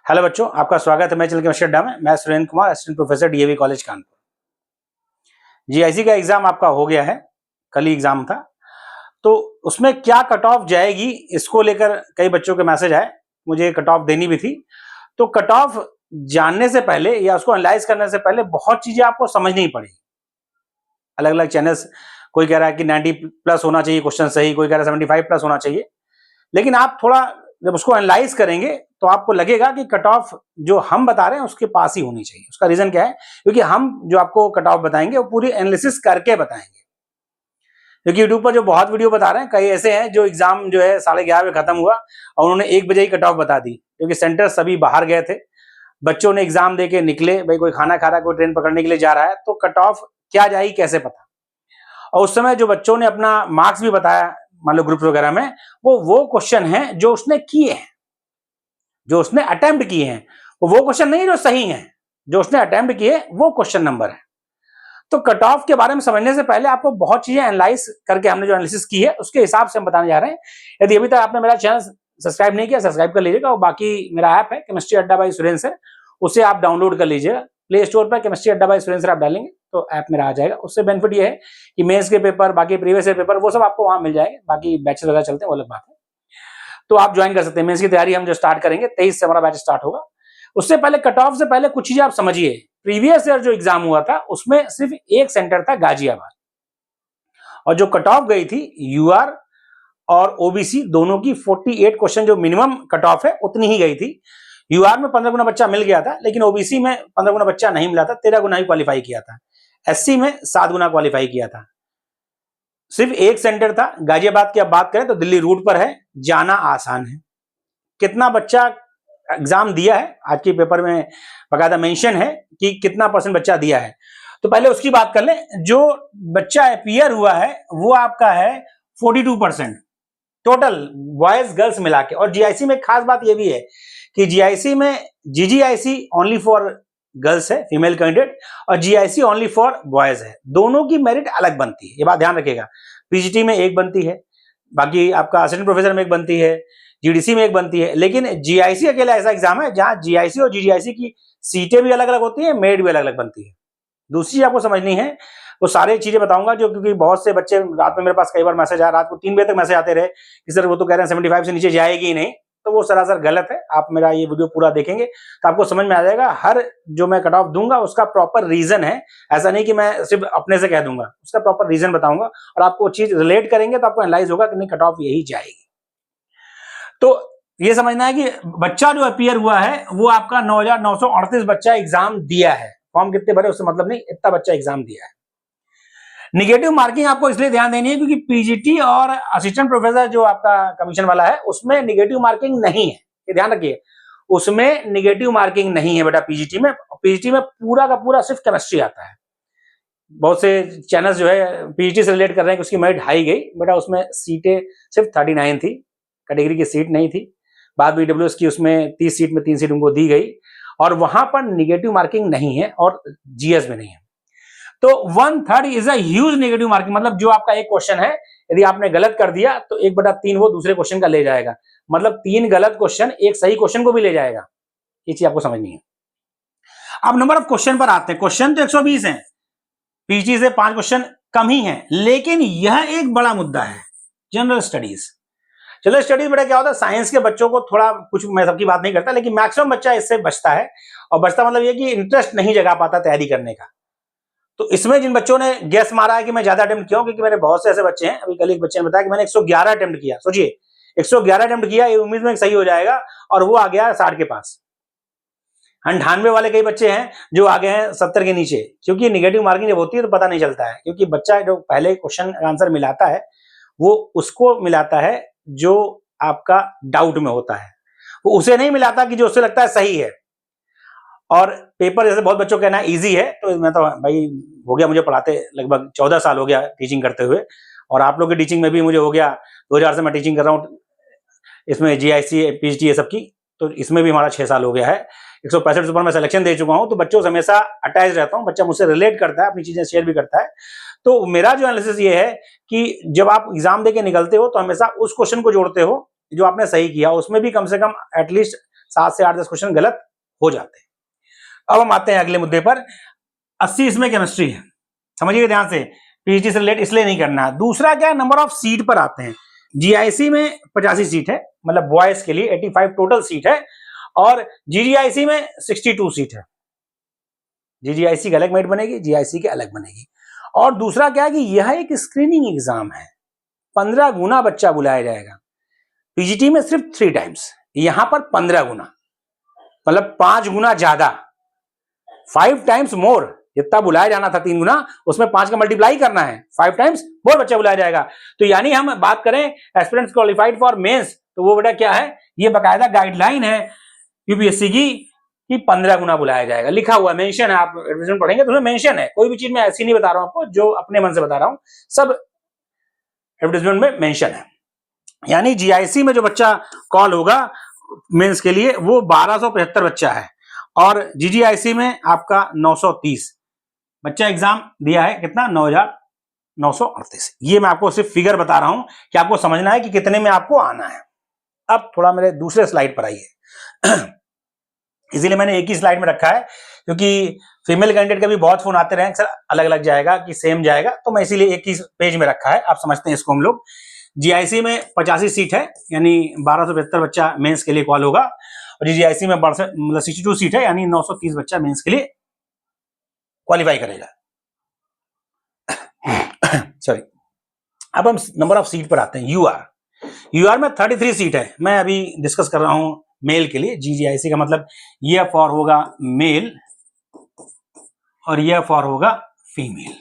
Hello बच्चों, आपका स्वागत है मेरे चैनल केमिस्ट्री अड्डा में। मैं Surendra Kumar, assistant professor DAV college Kanpur. GIC का एग्जाम आपका हो गया है, कल ही एग्जाम था। तो उसमें क्या कट ऑफ जाएगी, इसको लेकर कई बच्चों के मैसेज आए। मुझे कट ऑफ देनी भी थी। तो कट ऑफ जानने से पहले या उसको एनालाइज करने से पहले बहुत चीजें आपको समझनी पड़ेगी। अलग अलग चैनल्स, कोई कह रहा है कि 90 प्लस होना चाहिए क्वेश्चन सही, कोई कह रहा है 75 प्लस होना चाहिए। लेकिन आप थोड़ा जब उसको एनालाइज करेंगे तो आपको लगेगा कि कट ऑफ जो हम बता रहे हैं उसके पास ही होनी चाहिए। उसका रीजन क्या है? क्योंकि हम जो आपको कट ऑफ बताएंगे वो पूरी एनालिसिस करके बताएंगे। क्योंकि यूट्यूब पर जो बहुत वीडियो बता रहे हैं, कई ऐसे हैं जो एग्जाम जो है 11:30 बजे खत्म हुआ और उन्होंने 1 बजे ही कट ऑफ बता दी, क्योंकि सेंटर सभी बाहर गए थे। बच्चों ने एग्जाम दे के निकले, भाई कोई खाना खा रहा है, कोई ट्रेन पकड़ने के लिए जा रहा है, तो कट ऑफ क्या जाएगी कैसे पता। और उस समय जो बच्चों ने अपना मार्क्स भी बताया, मान लो ग्रुप वगैरह में, वो क्वेश्चन है जो उसने किए हैं, जो उसने अटेम्प्ट किए हैं। वो क्वेश्चन नहीं जो सही हैं, जो उसने अटेम्प्ट किए वो क्वेश्चन नंबर है। तो कट ऑफ के बारे में समझने से पहले आपको बहुत चीजें एनालाइज करके, हमने जो एनालिसिस की है उसके हिसाब से हम बताने जा रहे हैं। यदि अभी तक आपने मेरा चैनल सब्सक्राइब नहीं किया, सब्सक्राइब कर लीजिएगा। और बाकी मेरा ऐप है केमिस्ट्री अड्डा बाई सुरेंद्र सर, उसे आप डाउनलोड कर लीजिएगा। प्ले स्टोर पर केमिस्ट्री अड्डा बाई सुरेंद्र सर आप डालेंगे तो ऐप मेरा आ जाएगा। उससे बेनिफिट ये है कि मेंस के पेपर, बाकी प्रीवियस ईयर पेपर, वो सब आपको वहां मिल जाएंगे। बाकी बैचेस वगैरह चलते हैं, वो अलग बात है। तो आप ज्वाइन कर सकते हैं। मेंस की तैयारी हम जो स्टार्ट करेंगे 23 से हमारा बैच स्टार्ट होगा। उससे पहले, कट ऑफ से पहले कुछ चीजें आप समझिए। प्रीवियस ईयर जो एग्जाम हुआ था उसमें सिर्फ एक सेंटर था, गाजियाबाद, और जो कट ऑफ गई थी यूआर और ओबीसी दोनों की 48 क्वेश्चन जो मिनिमम कट ऑफ है उतनी ही गई थी। यूआर में 15 गुना बच्चा मिल गया था, लेकिन ओबीसी में 15 गुना बच्चा नहीं मिला था, 13 गुना ही क्वालिफाई किया था। एससी में 7 गुना क्वालिफाई किया था। सिर्फ एक सेंटर था गाजियाबाद की। अब बात करें तो दिल्ली रूट पर है, जाना आसान है। कितना बच्चा एग्जाम दिया है, आज के पेपर में बकायदा मेंशन है कि कितना परसेंट बच्चा दिया है। तो पहले उसकी बात कर लें। जो बच्चा अपीयर हुआ है वो आपका है 42% टोटल, बॉयज गर्ल्स मिला के। और जीआईसी में खास बात यह भी है कि जीआईसी में जीजीआईसी ओनली फॉर गर्ल्स है, फीमेल कैंडिडेट, और जीआईसी ओनली फॉर बॉयज है। दोनों की मेरिट अलग बनती है, ये बात ध्यान रखिएगा। पीजीटी में एक बनती है, बाकी आपका असिस्टेंट प्रोफेसर में एक बनती है, जीडीसी में एक बनती है। लेकिन जीआईसी अकेला ऐसा एग्जाम है जहां जीआईसी और जीजीआईसी की सीटें भी अलग अलग होती है, मेरिट भी अलग अलग बनती है। दूसरी आपको समझनी है, वो सारी चीजें बताऊंगा जो, क्योंकि बहुत से बच्चे रात में, मेरे पास कई बार मैसेज आया, रात को 3 बजे तक मैसेज आते रहे कि सर वो तो कह रहे हैं 75 से नीचे जाएगी ही नहीं। तो वो सरासर गलत है। आप मेरा ये वीडियो पूरा देखेंगे तो आपको समझ में आ जाएगा। हर जो मैं कट ऑफ दूंगा उसका प्रॉपर रीजन है। ऐसा नहीं कि मैं सिर्फ अपने से कह दूंगा, उसका प्रॉपर रीजन बताऊंगा और आपको चीज रिलेट करेंगे तो आपको एनालाइज होगा कि नहीं, कट ऑफ यही जाएगी। तो ये समझना है कि बच्चा जो अपीयर हुआ है वो आपका 9,938 बच्चा एग्जाम दिया है। फॉर्म कितने भरे उससे मतलब नहीं, इतना बच्चा एग्जाम दिया है। निगेटिव मार्किंग आपको इसलिए ध्यान देनी है क्योंकि पीजीटी और असिस्टेंट प्रोफेसर जो आपका कमीशन वाला है उसमें निगेटिव मार्किंग नहीं है, ये ध्यान रखिए। उसमें निगेटिव मार्किंग नहीं है बेटा पीजीटी में। पीजीटी में पूरा का पूरा सिर्फ केमिस्ट्री आता है। बहुत से चैनल्स जो है पीजीटी से रिलेट कर रहे हैं कि उसकी मेरिट हाई गई, बेटा उसमें सीटें सिर्फ 39 थी, कैटेगरी की सीट नहीं थी। बाद में ईडब्ल्यूएस की उसमें 30 सीट में 3 सीट उनको दी गई और वहां पर निगेटिव मार्किंग नहीं है और जीएस में नहीं है। तो 1/3 is a huge negative marking. मतलब जो आपका एक क्वेश्चन है, यदि आपने गलत कर दिया तो 1/3 वो दूसरे क्वेश्चन का ले जाएगा। मतलब 3 गलत क्वेश्चन एक सही क्वेश्चन को भी ले जाएगा। ये चीज आपको समझनी है। अब नंबर ऑफ क्वेश्चन पर आते हैं। क्वेश्चन तो 120 है, पीजी से 5 क्वेश्चन कम ही है, लेकिन यह एक बड़ा मुद्दा है, जनरल स्टडीज। जनरल स्टडीज बेटा क्या होता है, साइंस के बच्चों को थोड़ा कुछ, मैं सबकी बात नहीं करता, लेकिन मैक्सिमम बच्चा इससे बचता है। और बचता मतलब ये कि इंटरेस्ट नहीं जगा पाता तैयारी करने का। तो इसमें जिन बच्चों ने गेस मारा है कि मैं ज्यादा अटेम्प्ट क्यों, क्योंकि मेरे बहुत से ऐसे बच्चे हैं, अभी कल एक बच्चे ने बताया कि मैंने 111 अटेम्प्ट किया। सोचिए 111 अटेम्प्ट किया, ये उम्मीद में सही हो जाएगा, और वो आ गया 60 के पास। 98 वाले कई बच्चे हैं जो आ गए हैं 70 के नीचे, क्योंकि निगेटिव मार्किंग जब होती है तो पता नहीं चलता है। क्योंकि बच्चा जो पहले क्वेश्चन आंसर मिलाता है वो उसको मिलाता है जो आपका डाउट में होता है, वो उसे नहीं मिलाता कि जो उससे लगता है सही है। और पेपर जैसे बहुत बच्चों का कहना है इजी है, तो मैं तो भाई हो गया, मुझे पढ़ाते लगभग 14 साल हो गया टीचिंग करते हुए, और आप लोग की टीचिंग में भी मुझे हो गया 2000 से मैं टीचिंग कर रहा हूँ इसमें, जीआईसी पीजीटी ये सबकी। तो इसमें भी हमारा 6 साल हो गया है। 165 ऊपर मैं सिलेक्शन दे चुका हूँ। तो बच्चों से हमेशा अटैच रहता हूँ, बच्चा मुझसे रिलेट करता है, अपनी चीजें शेयर भी करता है। तो मेरा जो एनालिसिस ये है कि जब आप एग्जाम दे के निकलते हो तो हमेशा उस क्वेश्चन को जोड़ते हो जो आपने सही किया, उसमें भी कम से कम एटलीस्ट 7 से 8-10 क्वेश्चन गलत हो जाते हैं। अब हम आते हैं अगले मुद्दे पर। 80 इसमें केमिस्ट्री है, समझिए ध्यान से, पीएचडी से रिलेट इसलिए नहीं करना है। दूसरा क्या, नंबर ऑफ सीट पर आते हैं। जीआईसी में 85 सीट है, मतलब बॉयज के लिए 85 टोटल सीट है, और जीजीआईसी में 62 सीट है। जीजीआईसी की अलग मेरिट बनेगी, जीआईसी की अलग बनेगी। और दूसरा क्या है कि यह एक स्क्रीनिंग एग्जाम है, 15 गुना बच्चा बुलाया जाएगा। पीजीटी में सिर्फ 3 टाइम्स, यहां पर 15 गुना, मतलब 5 गुना ज्यादा, 5 टाइम्स मोर। जितना बुलाया जाना था 3 गुना, उसमें 5 का मल्टीप्लाई करना है, 5 टाइम्स मोर बच्चा बुलाया जाएगा। तो यानी हम बात करें एस्पिरेंट्स क्वालिफाइड फॉर मेंस, तो वो बेटा क्या है, ये बकायदा गाइडलाइन है यूपीएससी की कि 15 गुना बुलाया जाएगा, लिखा हुआ मेंशन है। आप एडवर्टाइजमेंट पढ़ेंगे तो उसमें मेंशन है, कोई भी चीज मैं ऐसी नहीं बता रहा हूं आपको, जो अपने मन से बता रहा हूं, सब एडवर्टाइजमेंट में मेंशन है। यानी जीआईसी में जो बच्चा कॉल होगा मेंस के लिए वो 1275 बच्चा है, और जीजीआईसी में आपका 930 बच्चा एग्जाम दिया है। कितना, 9938। ये मैं आपको सिर्फ फिगर बता रहा हूं कि आपको समझना है कि कितने में आपको आना है। अब थोड़ा मेरे दूसरे स्लाइड पर आइए। इसीलिए मैंने एक ही स्लाइड में रखा है, क्योंकि फीमेल कैंडिडेट का भी बहुत फोन आते रहे सर अलग अलग जाएगा कि सेम जाएगा, तो मैं इसीलिए एक ही पेज में रखा है। आप समझते हैं इसको हम लोग। जीआईसी में 85 सीट है, यानी 1275 बच्चा मेंस के लिए कॉल होगा, और जीजीआईसी में मतलब 62 सीट है, यानी 930 बच्चा मेंस के लिए क्वालिफाई करेगा। सॉरी। अब हम नंबर ऑफ सीट पर आते हैं। यूआर में 33 सीट है, मैं अभी डिस्कस कर रहा हूं मेल के लिए। जीजीआईसी का मतलब ये फॉर होगा मेल और ये फॉर होगा फीमेल।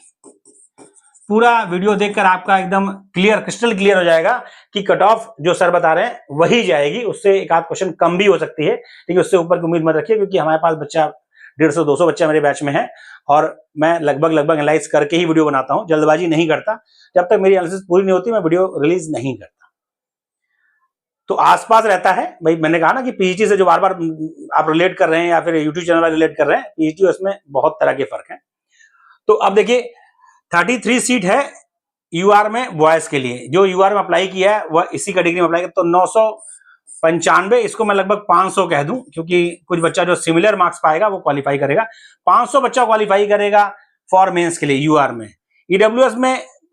पूरा वीडियो देखकर आपका एकदम क्रिस्टल क्लियर हो जाएगा कि कट ऑफ जो सर बता रहे हैं वही जाएगी, उससे एक आध क्वेश्चन कम भी हो सकती है, लेकिन उससे ऊपर की उम्मीद मत रखिए, क्योंकि हमारे पास बच्चा 150-200 बच्चा मेरे बैच में है, और मैं लगभग एनालाइज करके ही वीडियो बनाता हूं, जल्दबाजी नहीं करता। जब तक मेरी एनालिसिस पूरी नहीं होती मैं वीडियो रिलीज नहीं करता। तो आसपास रहता है भाई, मैंने कहा ना कि पीजीटी से जो बार बार आप रिलेट कर रहे हैं या फिर यूट्यूब चैनल वाले रिलेट कर रहे हैं, पीजीटी उसमें बहुत तरह के फर्क हैं। तो अब देखिए 33 सीट है यूआर में बॉयज के लिए। जो यूआर में अप्लाई किया है वह इसी कैटेगरी में अप्लाई किया, तो 995, इसको मैं लगभग 500 कह दूं, क्योंकि कुछ बच्चा जो सिमिलर मार्क्स पाएगा वो क्वालिफाई करेगा। 500 बच्चा क्वालिफाई करेगा फॉर मेंस के लिए यूआर में।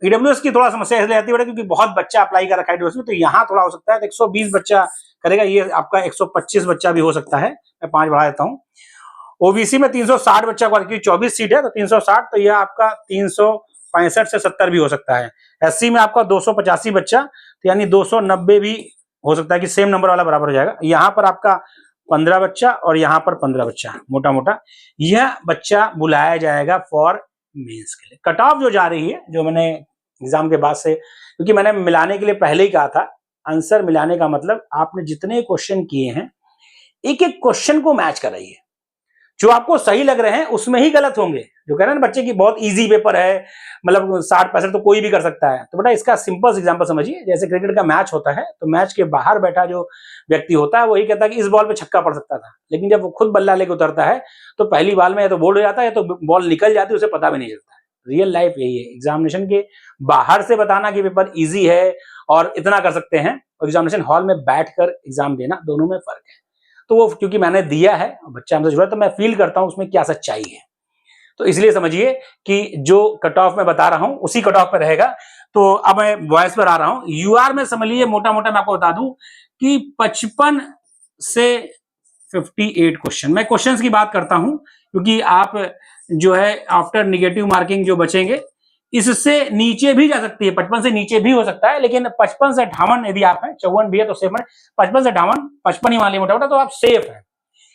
ईडब्ल्यूएस की थोड़ा समस्या इसलिए आती है क्योंकि बहुत बच्चा अप्लाई कर रखा है ईडब्ल्यूएस में, तो यहाँ थोड़ा हो सकता है 120 बच्चा करेगा, ये आपका 125 बच्चा भी हो सकता है, मैं 5 बढ़ा देता हूँ। ओबीसी में 360 बच्चा क्वालिफाई, 24 सीट है तो 360, तो यह आपका 365 से 70 भी हो सकता है। एससी में आपका 285 बच्चा, तो यानी 290 भी हो सकता है कि सेम नंबर वाला बराबर हो जाएगा। यहाँ पर आपका 15 बच्चा और यहाँ पर 15 बच्चा, मोटा मोटा यह बच्चा बुलाया जाएगा फॉर मेंस के लिए। कट ऑफ जो जा रही है, जो मैंने एग्जाम के बाद से, क्योंकि मैंने मिलाने के लिए पहले ही कहा था, आंसर मिलाने का मतलब आपने जितने क्वेश्चन किए हैं एक एक क्वेश्चन को मैच कराइए। जो आपको सही लग रहे हैं उसमें ही गलत होंगे। जो कह रहे हैं ना बच्चे की बहुत इजी पेपर है, मतलब 60% तो कोई भी कर सकता है, तो बेटा इसका सिंपल एग्जांपल समझिए। जैसे क्रिकेट का मैच होता है, तो मैच के बाहर बैठा जो व्यक्ति होता है वही कहता है कि इस बॉल पे छक्का पड़ सकता था, लेकिन जब वो खुद बल्ला लेके उतरता है तो पहली बॉल में या तो बोल्ड हो जाता है या तो बॉल निकल जाती है, उसे पता भी नहीं चलता है। रियल लाइफ यही है। एग्जामिनेशन के बाहर से बताना कि पेपर ईजी है और इतना कर सकते हैं, और एग्जामिनेशन हॉल में बैठकर एग्जाम देना, दोनों में फर्क है। तो वो क्योंकि मैंने दिया है, बच्चा हमसे जुड़ा, तो मैं फील करता हूं उसमें क्या सच्चाई है। तो इसलिए समझिए कि जो कट ऑफ मैं बता रहा हूं उसी कट ऑफ पर रहेगा। तो अब मैं बॉयज पर आ रहा हूं। यूआर में समझ लीजिए मोटा मोटा मैं आपको बता दूं कि 55 से 58 क्वेश्चन, मैं क्वेश्चंस की बात करता हूं, क्योंकि आप जो है आफ्टर निगेटिव मार्किंग जो बचेंगे इससे नीचे भी जा सकती है, 55 से नीचे भी हो सकता है, लेकिन 55 से 58 यदि आप है, 54 भी है तो सेफ है। 55 से 58, 55 ही मान लिया मोटा मोटा, तो आप सेफ है।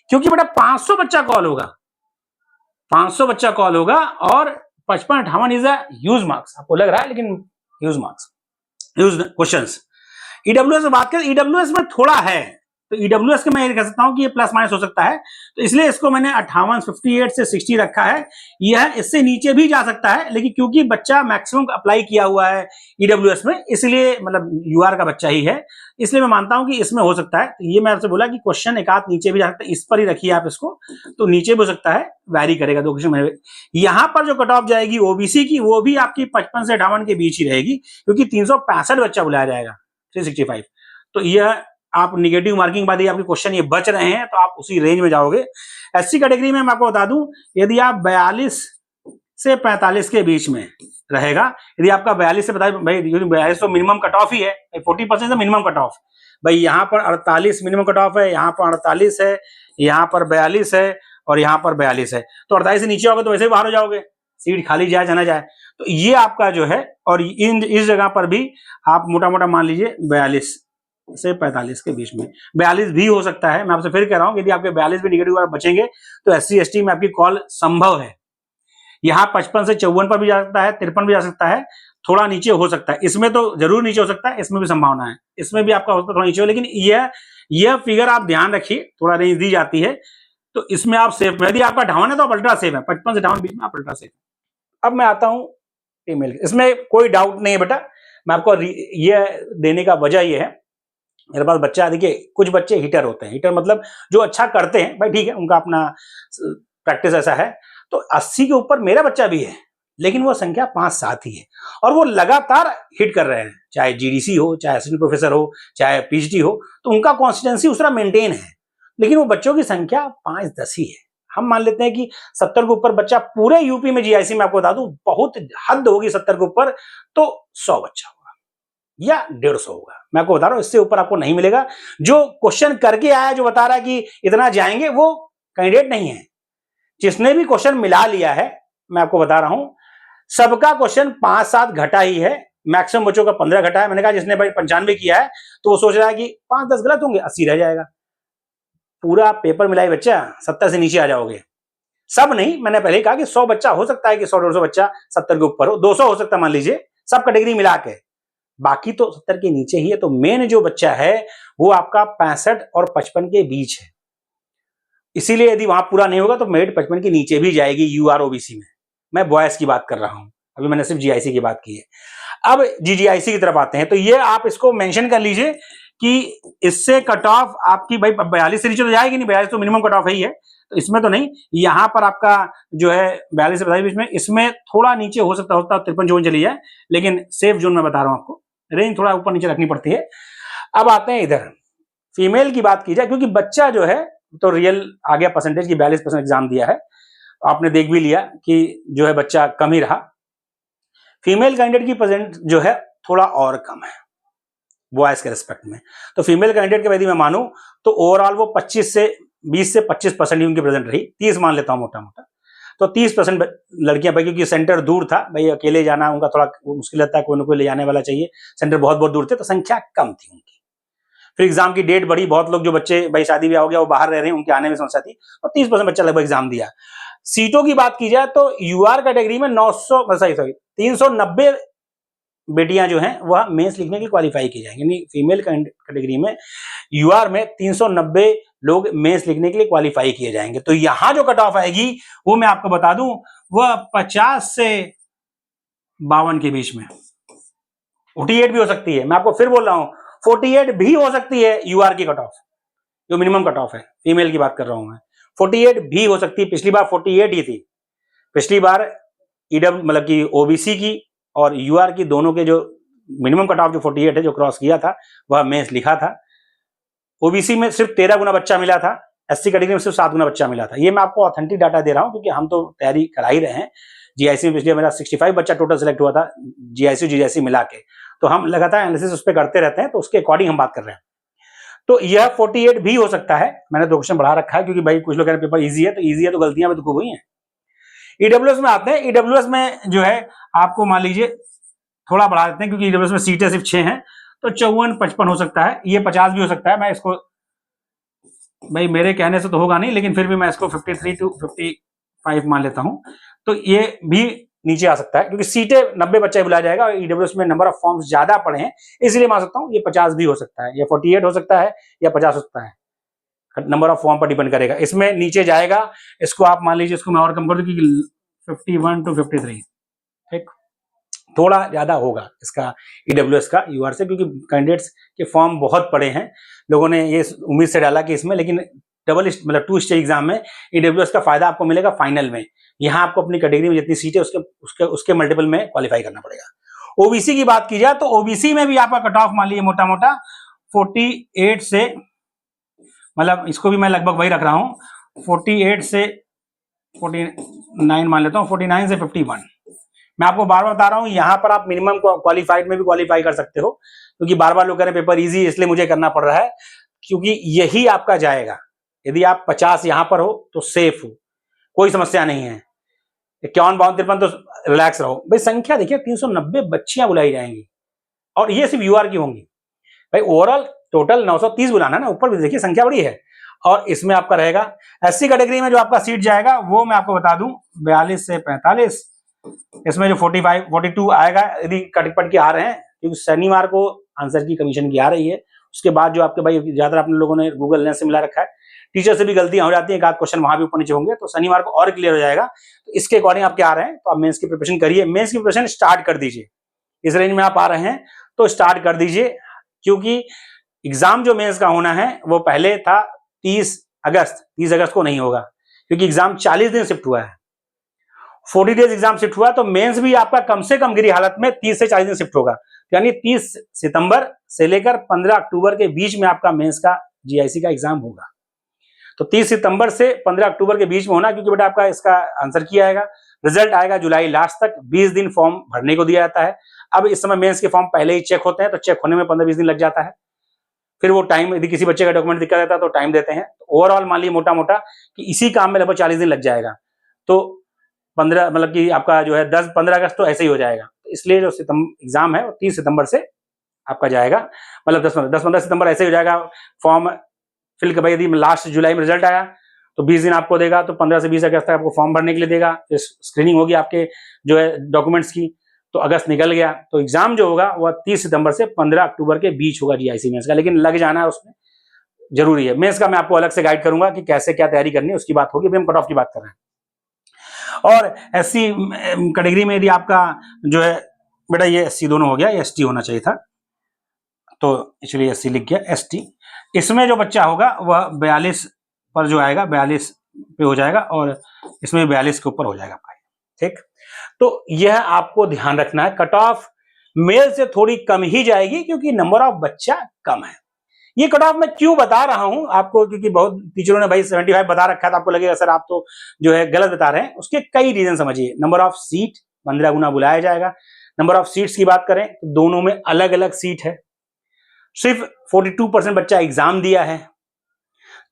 क्योंकि बेटा 500 बच्चा कॉल होगा, 500 बच्चा कॉल होगा, और 55-58 इज अ ह्यूज मार्क्स। आपको लग रहा है, लेकिन huge marks, huge questions. EWS में बात करें, ईडब्ल्यूएस में थोड़ा है, तो ईडब्ल्यूएस के मैं ये कह सकता हूं कि ये प्लस माइनस हो सकता है, तो इसलिए इसको मैंने 58, 58 से 60 रखा है। यह इससे नीचे भी जा सकता है, लेकिन क्योंकि बच्चा मैक्सिमम अप्लाई किया हुआ है ईडब्ल्यूएस में, इसलिए मतलब यूआर का बच्चा ही है, इसलिए मैं मानता हूं कि इसमें हो सकता है। तो ये मैं आपसे बोला कि क्वेश्चन एक आध नीचे भी जा सकता है, इस पर ही रखिए आप इसको, तो नीचे भी हो सकता है, वैरी करेगा 2 क्वेश्चन। यहां पर जो कट ऑफ जाएगी ओबीसी की, वो भी आपकी 55 से 58 के बीच ही रहेगी, क्योंकि 365 बच्चा बुलाया जाएगा, 365। तो यह आप निगेटिव मार्किंग बाद आपके क्वेश्चन ये बच रहे हैं तो आप उसी रेंज में जाओगे। एससी कैटेगरी में मैं आपको बता दूं, यदि आप 42 से 45 के बीच में रहेगा, यदि आपका 42 से 45, भाई 42 तो मिनिमम कट ऑफ ही है, 40% से मिनिमम कट ऑफ। भाई यहाँ पर 48 मिनिमम कट ऑफ है, यहाँ पर 48 है, यहाँ पर 42 है और यहाँ पर 42 है, तो 48 से नीचे होगा तो वैसे ही बाहर हो जाओगे, सीट खाली जाए जाना जाए। तो ये आपका जो है, और इस जगह पर भी आप मोटा मोटा मान लीजिए 42 से 45 के बीच में, 42 भी हो सकता है। मैं आपसे फिर कह रहा हूं, यदि आपके 42 भी निगेटिव बचेंगे तो एससी एसटी में आपकी कॉल संभव है। यहाँ 55 से 54 पर भी जा सकता है, 53 भी जा सकता है, थोड़ा नीचे हो सकता है, इसमें तो जरूर नीचे हो सकता है, इसमें भी संभावना है, इसमें भी आपका हो सकता है थोड़ा नीचे हो, लेकिन यह फिगर आप ध्यान रखिए, थोड़ा रेंज दी जाती है तो इसमें आप सेफ में, यदि आपका 58 है तो आप अल्ट्रा सेफ है, 55 से 58 बीच में आप अल्ट्रा सेफ। अब मैं आता हूं फीमेल, इसमें कोई डाउट नहीं है बेटा, मैं आपको ये देने का वजह ये है, मेरे पास बच्चा, देखिए कुछ बच्चे हिटर होते हैं, हिटर मतलब जो अच्छा करते हैं, भाई ठीक है, उनका अपना प्रैक्टिस ऐसा है, तो 80 के ऊपर मेरा बच्चा भी है, लेकिन वो संख्या 5-7 ही है और वो लगातार हिट कर रहे हैं, चाहे जीडीसी हो, चाहे असिस्टेंट प्रोफेसर हो, चाहे पीएचडी हो, तो उनका कॉन्स्टिटेंसी उस तरह मेंटेन है, लेकिन वो बच्चों की संख्या 5-10 ही है। हम मान लेते हैं कि 70 के ऊपर बच्चा पूरे यूपी में, जीआईसी में आपको बता दूं बहुत हद होगी 70 के ऊपर तो 100 बच्चा होगा या 150 होगा, मैं आपको बता रहा हूं, इससे ऊपर आपको नहीं मिलेगा। जो क्वेश्चन करके आया, जो बता रहा है कि इतना जाएंगे, वो कैंडिडेट नहीं है। जिसने भी क्वेश्चन मिला लिया है, मैं आपको बता रहा हूं, सबका क्वेश्चन 5-7 घटा ही है, मैक्सिमम बच्चों का 15 घटा है। मैंने कहा जिसने भाई 95 किया है तो वो सोच रहा है कि 5-10 गलत होंगे, 80 रह जाएगा। पूरा पेपर मिलाए बच्चा 70 से नीचे आ जाओगे, सब नहीं, मैंने पहले ही कहा कि 100 बच्चा हो सकता है कि 100-150 बच्चा 70 के ऊपर हो, 200 हो सकता है मान लीजिए, सब कैटेगरी मिला के, बाकी तो 70 के नीचे ही है। तो मेन जो बच्चा है वो आपका 65 और 55 के बीच है, इसीलिए यदि वहां पूरा नहीं होगा तो मेरिट 55 के नीचे भी जाएगी यूआर ओबीसी में। मैं बॉयज की बात कर रहा हूं, अभी मैंने सिर्फ जीआईसी की बात की है। अब जीजीआईसी की तरफ आते हैं, तो ये आप इसको मेंशन कर लीजिए कि इससे कट ऑफ आपकी भाई 42 से नीचे तो जाएगी नहीं, 42 तो मिनिमम कट ऑफ ही है, तो इसमें तो नहीं। यहां पर आपका जो है 42 से 42 बीच में, इसमें थोड़ा नीचे हो सकता होता 53-54 चली जाए, लेकिन सेफ जोन में बता रहा हूं आपको, रेंज थोड़ा ऊपर नीचे रखनी पड़ती है। अब आते हैं इधर फीमेल की बात की जाए, क्योंकि बच्चा जो है तो रियल आ गया परसेंटेज की, 42% एग्जाम दिया है, आपने देख भी लिया कि जो है बच्चा कम ही रहा। फीमेल कैंडिडेट की परसेंट जो है थोड़ा और कम है बॉयज के रिस्पेक्ट में, तो फीमेल कैंडिडेट के यदि मैं मानूं तो ओवरऑल वो 20 से 25% ही उनकी प्रेजेंट रही, 30 मान लेता हूं मोटा मोटा, तो 30% लड़कियां भाई, क्योंकि सेंटर दूर था, भाई अकेले जाना उनका थोड़ा मुश्किल लगता है, कोई ना कोई ले जाने वाला चाहिए, सेंटर बहुत बहुत दूर थे, तो संख्या कम थी उनकी। फिर एग्जाम की डेट बढ़ी, बहुत लोग जो बच्चे भाई शादी ब्याह हो गया वो बाहर रह रहे हैं, उनके आने में समस्या थी, और 30% बच्चा लगभग एग्जाम दिया। सीटों की बात की जाए तो यूआर कैटेगरी में 390 बेटियां जो हैं वह मेंस लिखने के लिए क्वालिफाई की जाएंगी, यानी फीमेल कैटेगरी में यूआर में 390 लोग मेंस लिखने के लिए क्वालिफाई किए जाएंगे। तो यहां जो कट ऑफ आएगी वो मैं आपको बता दूं, वह 50 से 52 के बीच में, 48 भी हो सकती है, मैं आपको फिर बोल रहा हूं 48 भी हो सकती है यूआर की कट ऑफ, जो मिनिमम कट ऑफ है, फीमेल की बात कर रहा हूं मैं, 48 भी हो सकती है। पिछली बार 48 ही थी, पिछली बार ईडब्ल्यू मतलब कि ओबीसी की और यूआर की दोनों के जो मिनिमम कट ऑफ जो 48 है, जो क्रॉस किया था वह मेंस लिखा था। ओबीसी में सिर्फ 13 गुना बच्चा मिला था, एससी कैटेगरी में सिर्फ 7 गुना बच्चा मिला था। ये मैं आपको ऑथेंटिक डाटा दे रहा हूं क्योंकि हम तो तैयारी करा ही रहे हैं। जीआईसी में पिछले मेरा 65 बच्चा टोटल सिलेक्ट हुआ था, जीआईसी जीआईसी मिला के, तो हम लगातार एनालिसिस उस पर करते रहते हैं, तो उसके अकॉर्डिंग हम बात कर रहे हैं। तो यह 48 भी हो सकता है, मैंने 2 क्वेश्चन बढ़ा रखा है क्योंकि भाई कुछ लोग कह रहे हैं पेपर इजी है, तो इजी है तो गलतियां भी तो खूब हुई हैं। ईडब्ल्यूएस में आते हैं, ईडब्ल्यूएस में जो है आपको मान लीजिए थोड़ा बढ़ा देते हैं क्योंकि ईडब्ल्यूएस में सीटें सिर्फ 6 हैं, तो 54-55 हो सकता है, ये 50 भी हो सकता है। मैं इसको भाई मेरे कहने से तो होगा नहीं, लेकिन फिर भी मैं इसको 53 to 55 मान लेता हूं, तो ये भी नीचे आ सकता है क्योंकि सीटें 90 बच्चे बुलाया जाएगा और ईडब्ल्यूएस में नंबर ऑफ फॉर्म्स ज्यादा पड़े हैं, इसलिए मान सकता हूं ये 50 भी हो सकता है, या 48 हो सकता है या 50 हो सकता है, नंबर ऑफ फॉर्म पर डिपेंड करेगा। इसमें नीचे जाएगा, इसको आप मान लीजिए, इसको मैं और कम कर दूं कि 51 to 53, ठीक, थोड़ा ज्यादा होगा इसका ईडब्ल्यूएस का यूआर से, क्योंकि कैंडिडेट्स के फॉर्म बहुत पड़े हैं, लोगों ने ये उम्मीद से डाला कि इसमें, लेकिन डबल मतलब 2 स्टेज एग्जाम में ईडब्ल्यूएस का फायदा आपको मिलेगा फाइनल में, यहाँ आपको अपनी कैटेगरी में जितनी सीटें उसके मल्टीपल में क्वालिफाई करना पड़ेगा। ओबीसी की बात की जाए तो ओबीसी में भी आपका कट ऑफ मान लीजिए मोटा मोटा 48 से, मतलब इसको भी मैं लगभग वही रख रहा हूँ, 48 से 49 मान लेता हूँ, 49 से 51। मैं आपको बार बार बता रहा हूँ, यहाँ पर आप मिनिमम क्वालिफाइड में भी क्वालिफाई कर सकते हो, क्योंकि बार बार लोग कह रहे हैं पेपर इजी, इसलिए मुझे करना पड़ रहा है, क्योंकि यही आपका जाएगा। यदि आप 50 यहाँ पर हो तो सेफ हो, कोई समस्या नहीं है। 51, 52, 53 तो रिलैक्स रहो भाई। संख्या देखिए 390 बच्चियां बुलाई जाएंगी, और ये सिर्फ यूआर की होंगी भाई। ओवरऑल टोटल 930 बुलाना ना, ऊपर भी देखिए संख्या बड़ी है। और इसमें आपका रहेगा एससी कैटेगरी में जो आपका सीट जाएगा वो मैं आपको बता दूं 42 से 45। इसमें जो 45, 42 आएगा यदि कटपट के आ रहे हैं, क्योंकि शनिवार को आंसर की कमीशन की आ रही है। उसके बाद जो आपके भाई ज्यादातर आप लोगों ने गूगल नेट से मिला रखा है, टीचर से भी गलतियां हो जाती हैं, एक आध क्वेश्चन वहां भी ऊपर नीचे होंगे, तो शनिवार को और क्लियर हो जाएगा। तो इसके अकॉर्डिंग आप क्या आ रहे हैं, तो आप मेंस की प्रिपरेशन करिए, मेंस की प्रिपरेशन स्टार्ट कर दीजिए। इस रेंज में आप आ रहे हैं तो स्टार्ट कर दीजिए, क्योंकि एग्जाम जो मेंस का होना है वो पहले था 30 अगस्त को नहीं होगा, क्योंकि एग्जाम 40 दिन शिफ्ट हुआ है, 40 डेज एग्जाम शिफ्ट हुआ, तो मेंस भी आपका कम से कम गिरी हालत में 30 से 40 दिन शिफ्ट होगा। यानी 30 सितंबर से लेकर 15 अक्टूबर के बीच में आपका मेंस का जीआईसी का एग्जाम होगा। तो 30 सितंबर से 15 अक्टूबर के बीच में होना, क्योंकि बेटा आपका इसका आंसर की आएगा, रिजल्ट आएगा जुलाई लास्ट तक, 20 दिन फॉर्म भरने को दिया जाता है। अब इस समय मेंस के फॉर्म पहले ही चेक होते हैं, तो चेक होने में 15-20 दिन लग जाता है। फिर वो टाइम, यदि किसी बच्चे का डॉक्यूमेंट दिक्कत रहता है तो टाइम देते हैं। तो ओवरऑल मान लीजिए मोटा मोटा कि इसी काम में लगभग 40 दिन लग जाएगा। तो 15 मतलब कि आपका जो है 10-15 अगस्त तो ऐसे ही हो जाएगा। तो इसलिए जो एग्जाम है वो 30 सितंबर से आपका जाएगा, मतलब 10-15 सितंबर ऐसे ही हो जाएगा। फॉर्म फिल भाई यदि लास्ट जुलाई में रिजल्ट आया तो 20 दिन आपको देगा, तो 15 से 20 अगस्त तक आपको फॉर्म भरने के लिए देगा। फिर स्क्रीनिंग होगी आपके जो है डॉक्यूमेंट्स की, तो अगस्त निकल गया, तो एग्जाम जो होगा वह 30 सितंबर से 15 अक्टूबर के बीच होगा जीआईसी मेंस का। लेकिन लग जाना है उसमें जरूरी है। मेंस का मैं आपको अलग से गाइड करूंगा कि कैसे क्या तैयारी करनी है, उसकी बात होगी। हम कट ऑफ की बात कर रहे हैं। और एससी कैटेगरी में यदि आपका जो है बेटा ये एससी दोनों हो गया, एसटी होना चाहिए था, तो इसलिए एससी लिख गया, एसटी। इसमें जो बच्चा होगा वह 42 पर जो आएगा 42 पे हो जाएगा, और इसमें 42 के ऊपर हो जाएगा आपका। ठीक, तो यह आपको ध्यान रखना है। कट ऑफ मेल से थोड़ी कम ही जाएगी, क्योंकि नंबर ऑफ बच्चा कम है। ये कट ऑफ मैं क्यों बता रहा हूं आपको, क्योंकि बहुत टीचरों ने भाई 75 बता रखा है, तो आपको लगेगा सर आप तो जो है गलत बता रहे हैं। उसके कई रीजन समझिए। नंबर ऑफ सीट 15 गुना बुलाया जाएगा। नंबर ऑफ सीट्स की बात करें तो दोनों में अलग अलग सीट है। सिर्फ 42% बच्चा एग्जाम दिया है।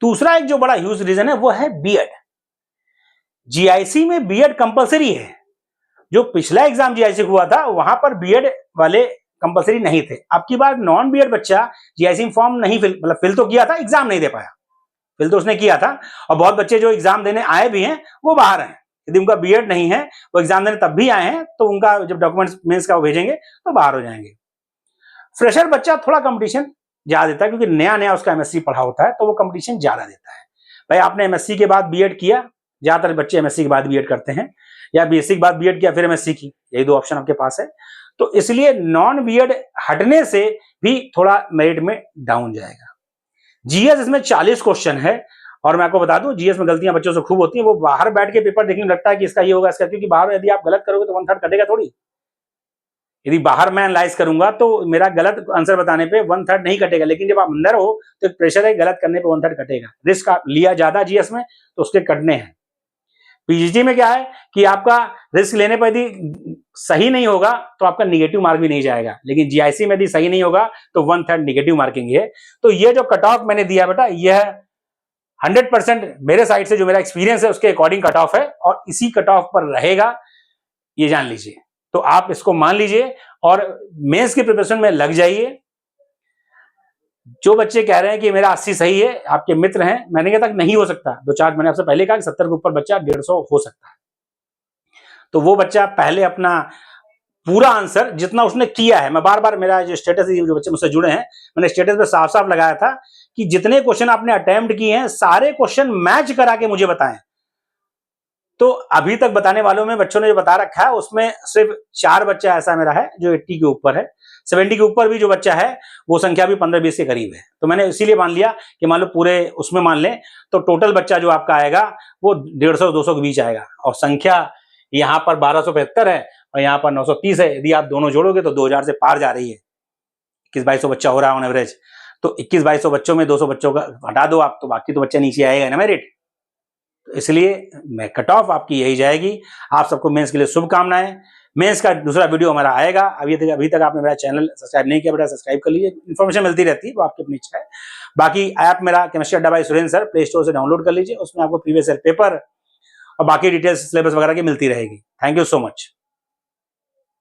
दूसरा एक जो बड़ा ह्यूज रीजन है वो है बीएड। जीआईसी में बीएड कंपलसरी है। जो पिछला एग्जाम जीआईसी हुआ था वहां पर बीएड वाले कंपलसरी नहीं थे। अब की बार नॉन बीएड बच्चा जीआईसी में फॉर्म नहीं फिल तो किया था, एग्जाम नहीं दे पाया। फिल तो उसने किया था, और बहुत बच्चे जो एग्जाम देने आए भी हैं वो बाहर हैं। यदि उनका बीएड नहीं है, वो एग्जाम देने तब भी आए हैं, तो उनका जब डॉक्यूमेंट्स मेंस का वो भेजेंगे तो बाहर हो जाएंगे। फ्रेशर बच्चा थोड़ा कंपटीशन ज्यादा देता है, क्योंकि नया नया उसका एमएससी पढ़ा होता है, तो वो कंपटीशन ज्यादा देता है। भाई आपने एमएससी के बाद बीएड किया, ज्यादातर बच्चे एमएससी के बाद बीएड करते हैं, या बीएससी के बाद बीएड किया फिर एमएससी की, यही दो ऑप्शन आपके पास है। तो इसलिए नॉन बीएड हटने से भी थोड़ा मेरिट में डाउन जाएगा। जीएस इसमें 40 क्वेश्चन है, और मैं आपको बता दूं जीएस में गलतियां बच्चों से खूब होती हैं। वो बाहर बैठ के पेपर देखने में लगता है कि इसका ये होगा इसका, क्योंकि बाहर यदि आप गलत करोगे तो 1/3 कटेगा थोड़ी। यदि बाहर मैं एनालाइज करूंगा तो मेरा गलत आंसर बताने पे 1/3 नहीं कटेगा, लेकिन जब आप अंदर हो तो एक प्रेशर है, गलत करने पे 1/3 कटेगा। रिस्क लिया ज्यादा जीएस में तो उसके कटने हैं। पीजीटी में क्या है कि आपका रिस्क लेने पर यदि सही नहीं होगा तो आपका निगेटिव मार्क भी नहीं जाएगा, लेकिन जीआईसी में यदि सही नहीं होगा तो 1/3 निगेटिव मार्किंग है। तो ये जो कट ऑफ मैंने दिया बेटा, यह 100% मेरे साइड से जो मेरा एक्सपीरियंस है उसके अकॉर्डिंग कट ऑफ है, और इसी कट ऑफ पर रहेगा, ये जान लीजिए। तो आप इसको मान लीजिए और मेंस की प्रिपरेशन में लग जाइए। जो बच्चे कह रहे हैं कि मेरा 80 सही है, आपके मित्र हैं, मैंने कहा तक नहीं हो सकता। 2-4 मैंने आपसे पहले कहा कि 70 के ऊपर बच्चा 150 हो सकता है। तो वो बच्चा पहले अपना पूरा आंसर जितना उसने किया है, मैं बार बार मेरा जो स्टेटस जो बच्चे मुझसे जुड़े हैं, मैंने स्टेटस पे साफ साफ लगाया था कि जितने क्वेश्चन आपने अटेम्प्ट किए हैं सारे क्वेश्चन मैच करा के मुझे बताएं। तो अभी तक बताने वालों में बच्चों ने जो बता रखा है उसमें सिर्फ 4 बच्चा ऐसा मेरा है जो 80 के ऊपर है। 70 के ऊपर भी जो बच्चा है वो संख्या भी 15-20 के करीब है। तो मैंने इसीलिए मान लिया कि मान लो पूरे उसमें मान लें तो टोटल बच्चा जो आपका आएगा वो 150-200 के बीच आएगा, और संख्या यहाँ पर 1275 है और यहाँ पर 930 है। यदि आप दोनों जोड़ोगे तो 2000 से पार जा रही है, 21-2200 बच्चा हो रहा है ऑन एवरेज। तो 21-2200 बच्चों में 200 बच्चों का हटा दो आप, तो बाकी तो बच्चा नीचे आएगा ना मेरिट। तो इसलिए मैं कट ऑफ आपकी यही जाएगी। आप सबको मेंस के लिए शुभकामनाएं। मेंस का दूसरा वीडियो हमारा आएगा। अभी तक आपने मेरा चैनल सब्सक्राइब नहीं किया, बेटा सब्सक्राइब कर लीजिए, इन्फॉर्मेशन मिलती रहती है, वो आपकी अपनी इच्छा है। बाकी ऐप मेरा chemistry Adda by Surendra sir play store से डाउनलोड कर लीजिए, उसमें आपको प्रीवियस ईयर पेपर और बाकी डिटेल्स सिलेबस वगैरह की मिलती रहेगी। Thank you so much.